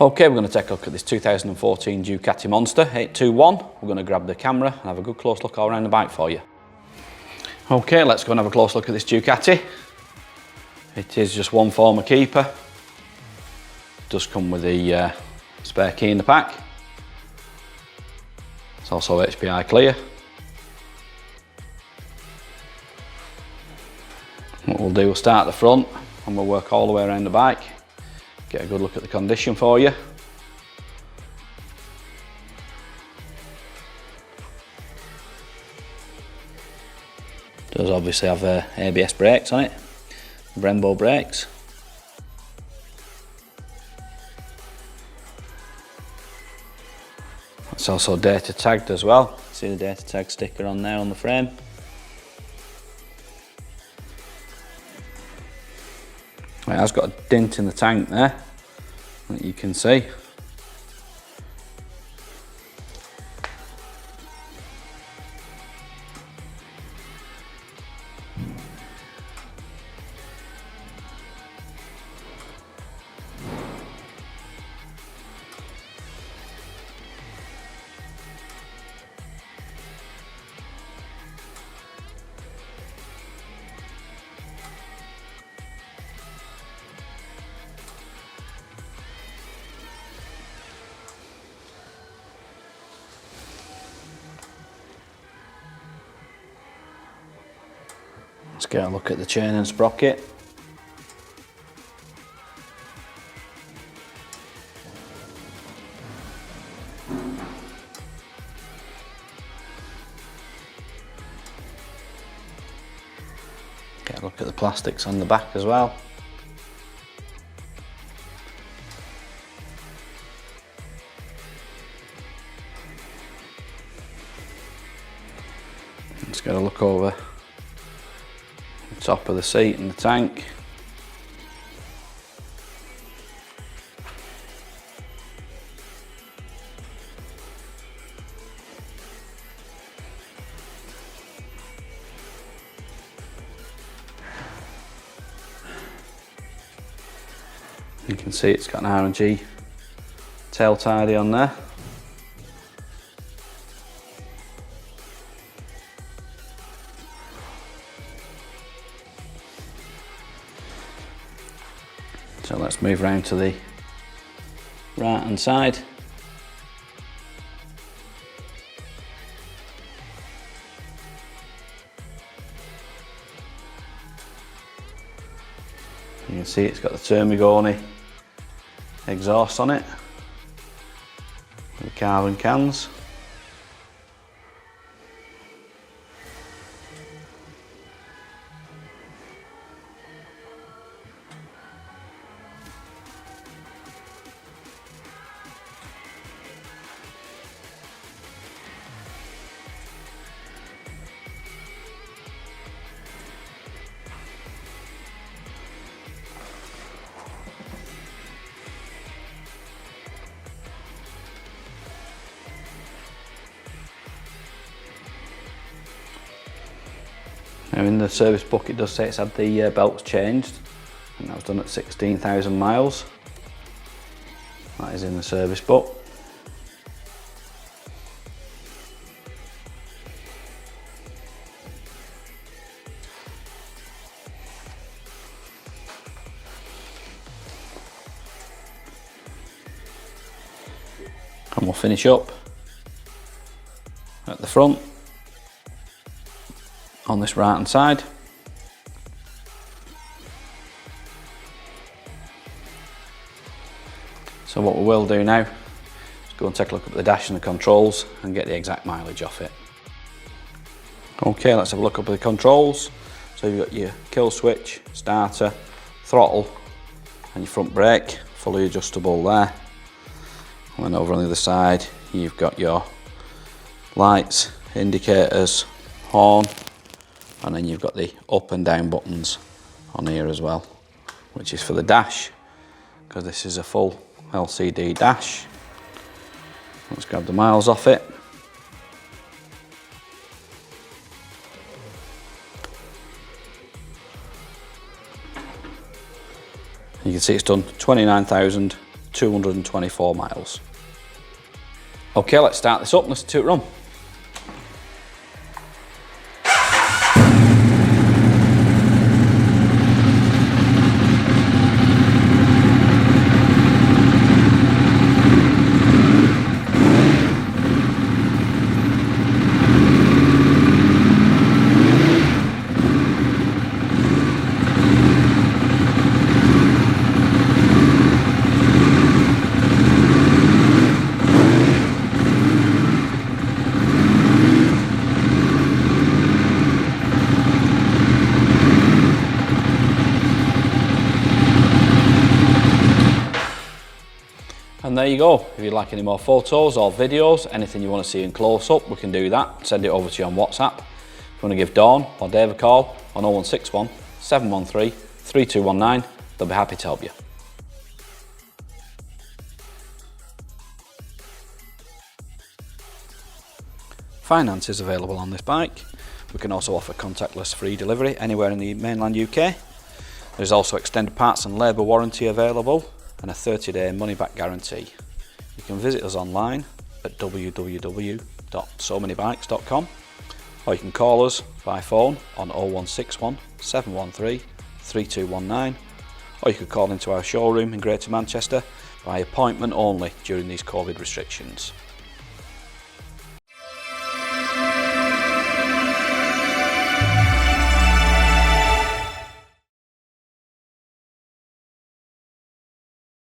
Okay, we're going to take a look at this 2014 Ducati Monster 821. We're going to grab the camera and have a good close look all around the bike for you. Okay, let's go and have a close look at this Ducati. It is just one former keeper. It does come with the spare key in the pack. It's also HPI clear. What we'll do, we'll start at the front and we'll work all the way around the bike. Get a good look at the condition for you. It does obviously have ABS brakes on it, Brembo brakes. It's also data tagged as well. See the data tag sticker on there on the frame. It has got a dent in the tank there that you can see. Let's get a look at the chain and sprocket. Get a look at the plastics on the back as well. Let's get a look over top of the seat and the tank. You can see it's got an R&G tail tidy on there. So let's move round to the right hand side. You can see it's got the Termagoni exhaust on it, with the carbon cans. Now in the service book it does say it's had the belts changed, and that was done at 16,000 miles. That is in the service book. And we'll finish up at the front on this right hand side. So what we will do now is go and take a look at the dash and the controls and get the exact mileage off it. Okay, let's have a look up at the controls. So you've got your kill switch, starter, throttle and your front brake, fully adjustable there. And then over on the other side you've got your lights, indicators, horn, and then you've got the up and down buttons on here as well, which is for the dash, because this is a full LCD dash. Let's grab the miles off it. You can see it's done 29,200 224 miles. Okay, let's start this up, let's do it run. And there you go. If you'd like any more photos or videos, anything you want to see in close up, we can do that. Send it over to you on WhatsApp. If you want to give Dawn or Dave a call on 0161 713 3219, they'll be happy to help you. Finance is available on this bike. We can also offer contactless free delivery anywhere in the mainland UK. There's also extended parts and labour warranty available and a 30-day money-back guarantee. You can visit us online at www.SoManyBikes.com, or you can call us by phone on 0161 713 3219, or you could call into our showroom in Greater Manchester by appointment only during these COVID restrictions.